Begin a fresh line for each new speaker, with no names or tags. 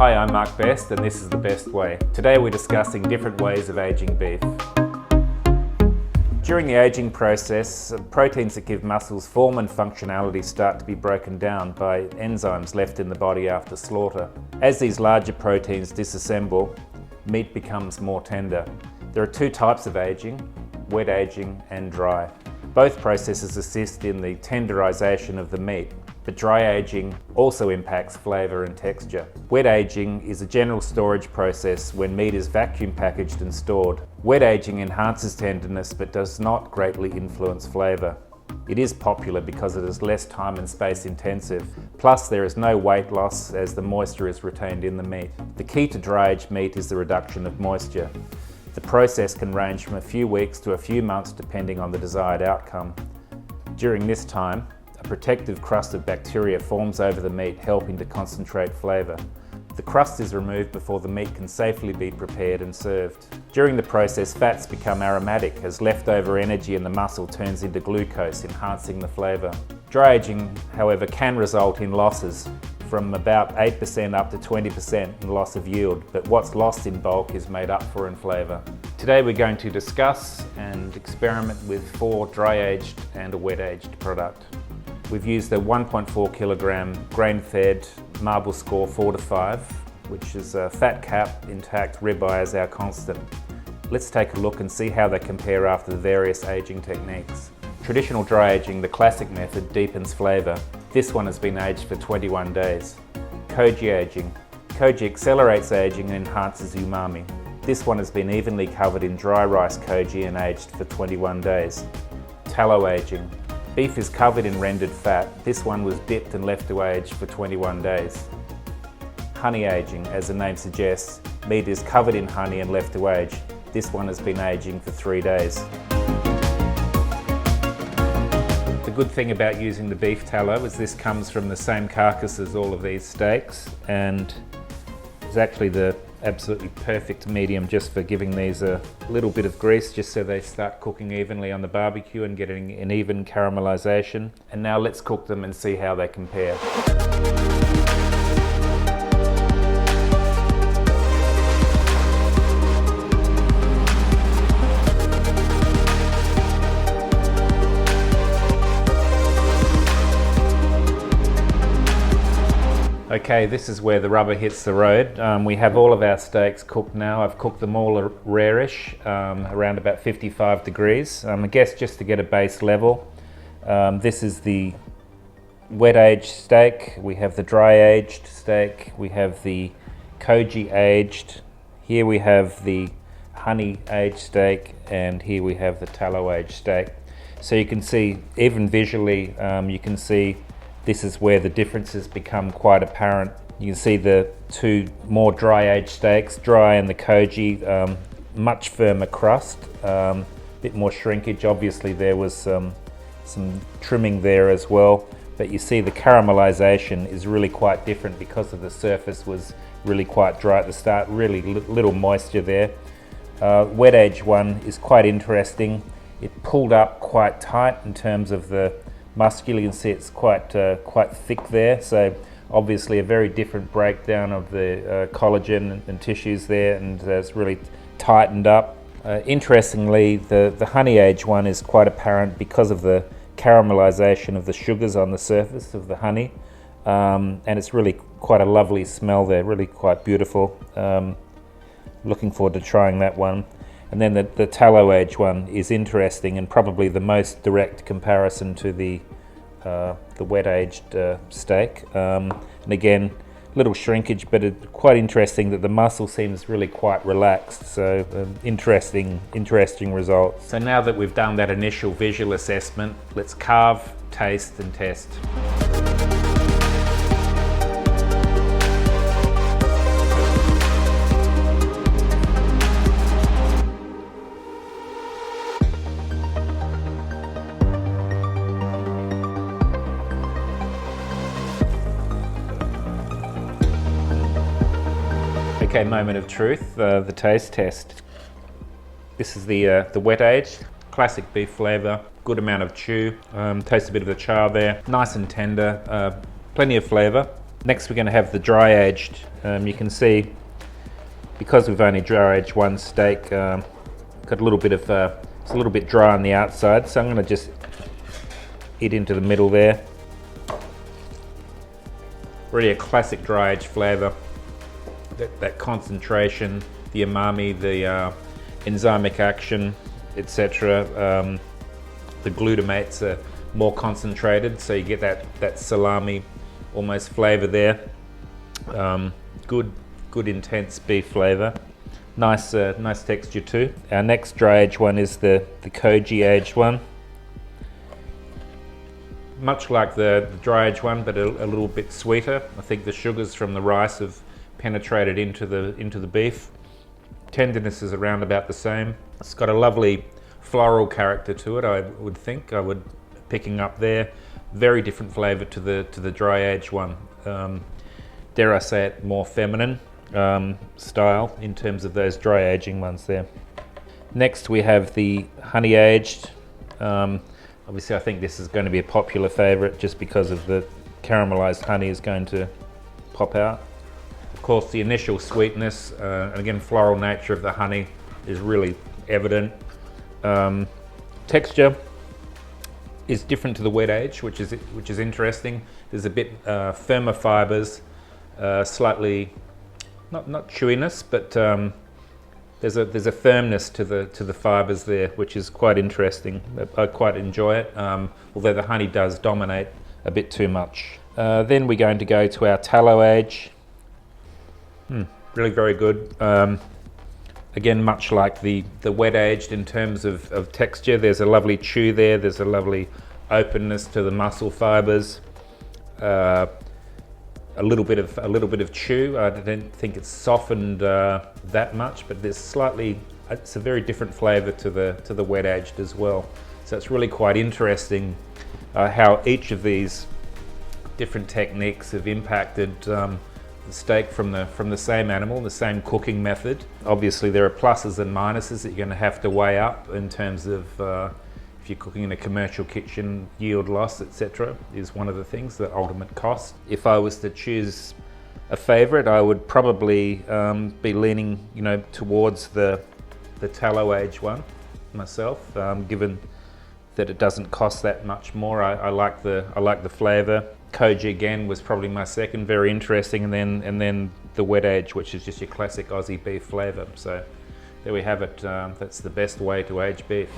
Hi, I'm Mark Best and this is The Best Way. Today we're discussing different ways of aging beef. During the aging process, proteins that give muscles form and functionality start to be broken down by enzymes left in the body after slaughter. As these larger proteins disassemble, meat becomes more tender. There are two types of aging, wet aging and dry. Both processes assist in the tenderization of the meat, but dry aging also impacts flavour and texture. Wet aging is a general storage process when meat is vacuum packaged and stored. Wet aging enhances tenderness but does not greatly influence flavour. It is popular because it is less time and space intensive, plus there is no weight loss as the moisture is retained in the meat. The key to dry aged meat is the reduction of moisture. The process can range from a few weeks to a few months depending on the desired outcome. During this time, a protective crust of bacteria forms over the meat, helping to concentrate flavour. The crust is removed before the meat can safely be prepared and served. During the process, fats become aromatic as leftover energy in the muscle turns into glucose, enhancing the flavour. Dry aging, however, can result in losses from about 8% up to 20% in loss of yield, but what's lost in bulk is made up for in flavour. Today we're going to discuss and experiment with 4 dry-aged and a wet-aged product. We've used a 1.4 kilogram grain-fed marble score 4 to 5, which is a fat cap, intact ribeye as our constant. Let's take a look and see how they compare after the various aging techniques. Traditional dry aging, the classic method, deepens flavour. This one has been aged for 21 days. Koji aging. Koji accelerates aging and enhances umami. This one has been evenly covered in dry rice koji and aged for 21 days. Tallow aging. Beef is covered in rendered fat. This one was dipped and left to age for 21 days. Honey aging, as the name suggests, meat is covered in honey and left to age. This one has been aging for 3 days. The good thing about using the beef tallow is this comes from the same carcass as all of these steaks, and it's actually the absolutely perfect medium just for giving these a little bit of grease just so they start cooking evenly on the barbecue and getting an even caramelization. And now let's cook them and see how they compare. Okay, this is where the rubber hits the road. We have all of our steaks cooked now. I've cooked them all rare-ish, around about 55 degrees. I guess just to get a base level. This is the wet-aged steak. We have the dry-aged steak. We have the koji-aged. Here we have the honey-aged steak, and here we have the tallow-aged steak. So you can see, even visually, you can see this is where the differences become quite apparent. You can see the two more dry-aged steaks, dry and the koji, much firmer crust, bit more shrinkage. Obviously there was some trimming there as well, but you see the caramelization is really quite different because of the surface was really quite dry at the start, really little moisture there. Wet-aged one is quite interesting. It pulled up quite tight in terms of the muscular. You can see it's quite thick there, so obviously a very different breakdown of the collagen and tissues there, and it's really tightened up. Interestingly, the honey age one is quite apparent because of the caramelization of the sugars on the surface of the honey, and it's really quite a lovely smell there, really quite beautiful. Looking forward to trying that one. And then the tallow age one is interesting and probably the most direct comparison to the wet aged steak. And again, little shrinkage, but it's quite interesting that the muscle seems really quite relaxed. So interesting results. So now that we've done that initial visual assessment, let's carve, taste and test. Okay, moment of truth, the taste test. This is the wet age, classic beef flavour, good amount of chew, taste a bit of the char there, nice and tender, plenty of flavour. Next we're going to have the dry aged. You can see, because we've only dry aged one steak, got a little bit of, it's a little bit dry on the outside, so I'm going to just eat into the middle there. Really a classic dry aged flavour. That concentration, the umami, the enzymic action, etc. The glutamates are more concentrated, so you get that salami almost flavour there. Good intense beef flavour. Nice texture too. Our next dry aged one is the koji aged one. Much like the dry aged one, but a little bit sweeter. I think the sugars from the rice have penetrated into the beef. Tenderness is around about the same. It's got a lovely floral character to it, I would think. Picking up there. Very different flavour to the dry aged one. Dare I say it, more feminine style in terms of those dry aging ones there. Next we have the honey aged. Obviously I think this is going to be a popular favourite just because of the caramelised honey is going to pop out. Of course, the initial sweetness and again floral nature of the honey is really evident. Texture is different to the wet age, which is interesting. There's a bit firmer fibres, slightly not chewiness, but there's a firmness to the fibres there, which is quite interesting. I quite enjoy it, although the honey does dominate a bit too much. Then we're going to go to our tallow age. Really very good. Again, much like the wet aged in terms of texture, there's a lovely chew there. There's a lovely openness to the muscle fibres. A little bit of chew. I don't think it's softened that much, but there's slightly. It's a very different flavour to the wet aged as well. So it's really quite interesting how each of these different techniques have impacted the steak from the same animal, the same cooking method. Obviously there are pluses and minuses that you're going to have to weigh up in terms of if you're cooking in a commercial kitchen, yield loss, etc. is one of the things, the ultimate cost. If I was to choose a favourite, I would probably be leaning, towards the tallow age one myself, given that it doesn't cost that much more. I like the flavour. Koji again was probably my second, very interesting, and then the wet age, which is just your classic Aussie beef flavour. So there we have it. That's the best way to age beef.